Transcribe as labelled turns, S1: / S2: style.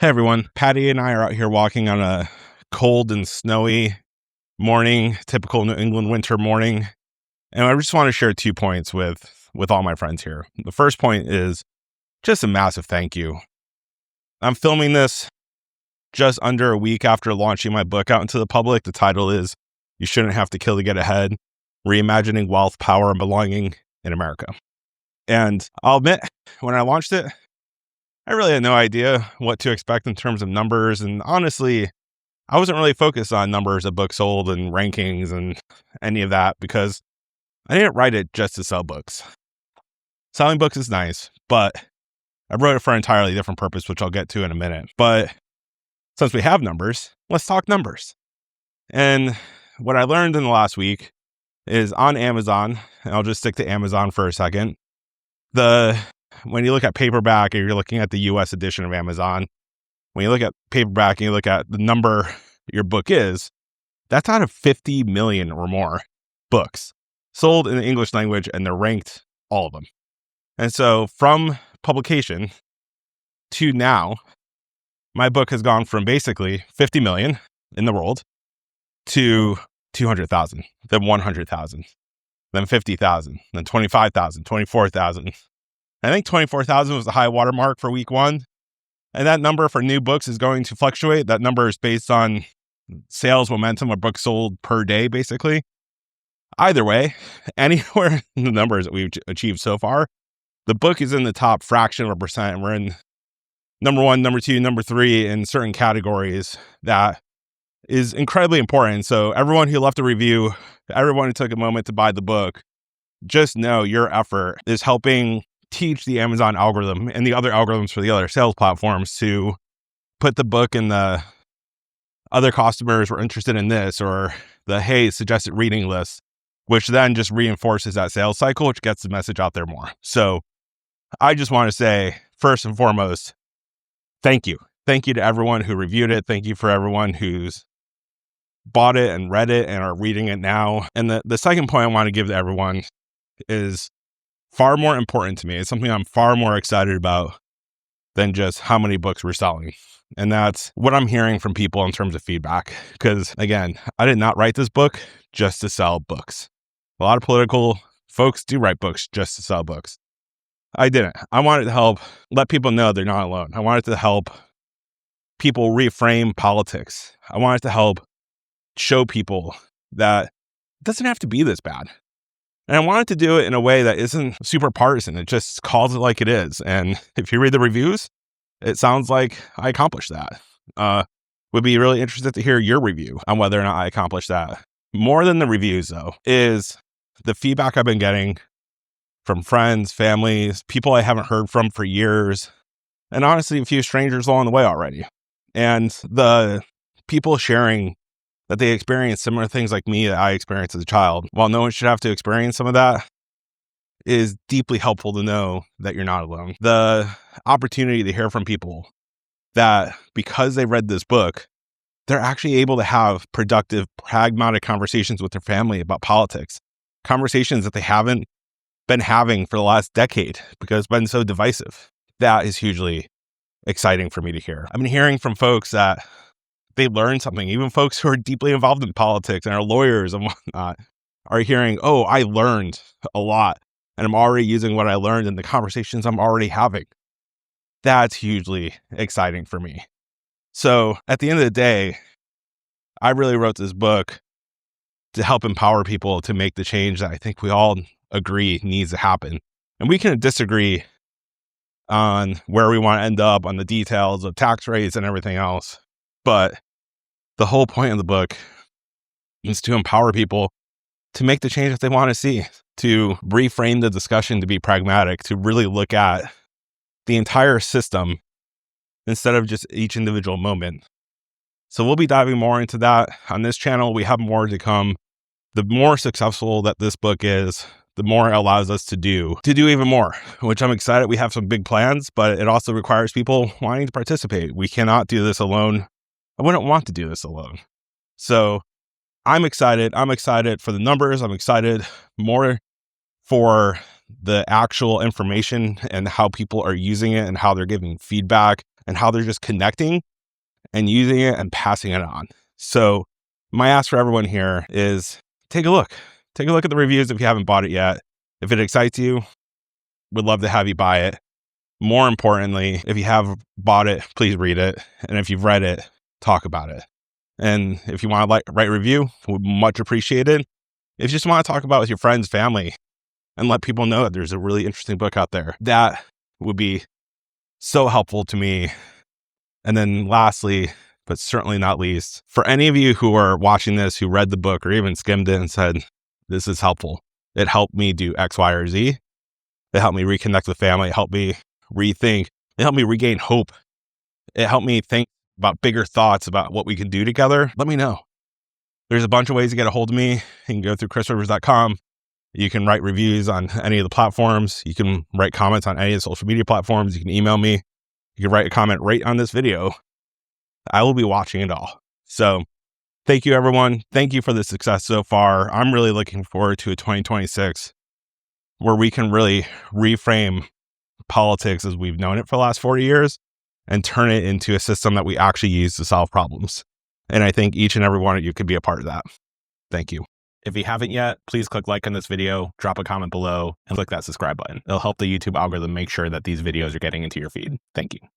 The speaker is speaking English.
S1: Hey everyone, Patty and I are out here walking on a cold and snowy morning, typical New England winter morning. And I just want to share 2 points with all my friends here. The first point is just a massive thank you. I'm filming this just under a week after launching my book out into the public. The title is You Shouldn't Have to Kill to Get Ahead: Reimagining Wealth, Power, and Belonging in America. And I'll admit, when I launched it, I really had no idea what to expect in terms of numbers. And honestly, I wasn't really focused on numbers of books sold and rankings and any of that because I didn't write it just to sell books. Selling books is nice, but I wrote it for an entirely different purpose, which I'll get to in a minute. But since we have numbers, let's talk numbers. And what I learned in the last week is on Amazon, and I'll just stick to Amazon for a second. When you look at paperback and you're looking at the US edition of Amazon, when you look at paperback and you look at the number your book is, that's out of 50 million or more books sold in the English language, and they're ranked, all of them. And so from publication to now, my book has gone from basically 50 million in the world to 200,000, then 100,000, then 50,000, then 25,000, 24,000. I think 24,000 was the high watermark for week one. And that number for new books is going to fluctuate. That number is based on sales momentum of books sold per day, basically. Either way, anywhere in the numbers that we've achieved so far, the book is in the top fraction of a percent. And we're in number 1, number 2, number 3 in certain categories. That is incredibly important. So everyone who left a review, everyone who took a moment to buy the book, just know your effort is helping teach the Amazon algorithm and the other algorithms for the other sales platforms to put the book in the other customers were interested in this, or the hey, suggested reading list, which then just reinforces that sales cycle, which gets the message out there more. So I just want to say, first and foremost, thank you. Thank you to everyone who reviewed it. Thank you for everyone who's bought it and read it and are reading it now. And the second point I want to give to everyone is far more important to me. It's something I'm far more excited about than just how many books we're selling. And that's what I'm hearing from people in terms of feedback. Because again, I did not write this book just to sell books. A lot of political folks do write books just to sell books. I didn't. I wanted to help let people know they're not alone. I wanted to help people reframe politics. I wanted to help show people that it doesn't have to be this bad. And I wanted to do it in a way that isn't super partisan. It just calls it like it is. And if you read the reviews, it sounds like I accomplished that. Would be really interested to hear your review on whether or not I accomplished that. More than the reviews, though, is the feedback I've been getting from friends, families, people I haven't heard from for years, and honestly, a few strangers along the way already. And the people sharing that they experience similar things like me that I experienced as a child. While no one should have to experience some of that, is deeply helpful to know that you're not alone. The opportunity to hear from people that because they read this book, they're actually able to have productive, pragmatic conversations with their family about politics. Conversations that they haven't been having for the last decade because it's been so divisive. That is hugely exciting for me to hear. I've been hearing from folks that they learned something. Even folks who are deeply involved in politics and are lawyers and whatnot are hearing, oh, I learned a lot and I'm already using what I learned in the conversations I'm already having. That's hugely exciting for me. So at the end of the day, I really wrote this book to help empower people to make the change that I think we all agree needs to happen. And we can disagree on where we want to end up on the details of tax rates and everything else. But the whole point of the book is to empower people to make the change that they want to see, to reframe the discussion to be pragmatic, to really look at the entire system instead of just each individual moment. So we'll be diving more into that on this channel. We have more to come. The more successful that this book is, the more it allows us to do even more, which I'm excited. We have some big plans, but it also requires people wanting to participate. We cannot do this alone. I wouldn't want to do this alone. So I'm excited. I'm excited for the numbers. I'm excited more for the actual information and how people are using it and how they're giving feedback. and how they're just connecting and using it and passing it on. So my ask for everyone here is take a look. Take a look at the reviews if you haven't bought it yet. If it excites you, would love to have you buy it. More importantly, if you have bought it, please read it. And if you've read it, talk about it. And if you want to write a review, would much appreciate it. If you just want to talk about it with your friends, family, and let people know that there's a really interesting book out there, that would be so helpful to me. And then lastly, but certainly not least, for any of you who are watching this, who read the book or even skimmed it and said, this is helpful. It helped me do X, Y, or Z. It helped me reconnect with family. It helped me rethink. It helped me regain hope. It helped me think about bigger thoughts about what we can do together. Let me know. There's a bunch of ways to get a hold of me. You can go through chrisrivers.com. You can write reviews on any of the platforms. You can write comments on any of the social media platforms. You can email me. You can write a comment right on this video. I will be watching it all. So thank you, everyone. Thank you for the success so far. I'm really looking forward to a 2026 where we can really reframe politics as we've known it for the last 40 years and turn it into a system that we actually use to solve problems. And I think each and every one of you could be a part of that. Thank you. If you haven't yet, please click like on this video, drop a comment below, and click that subscribe button. It'll help the YouTube algorithm make sure that these videos are getting into your feed. Thank you.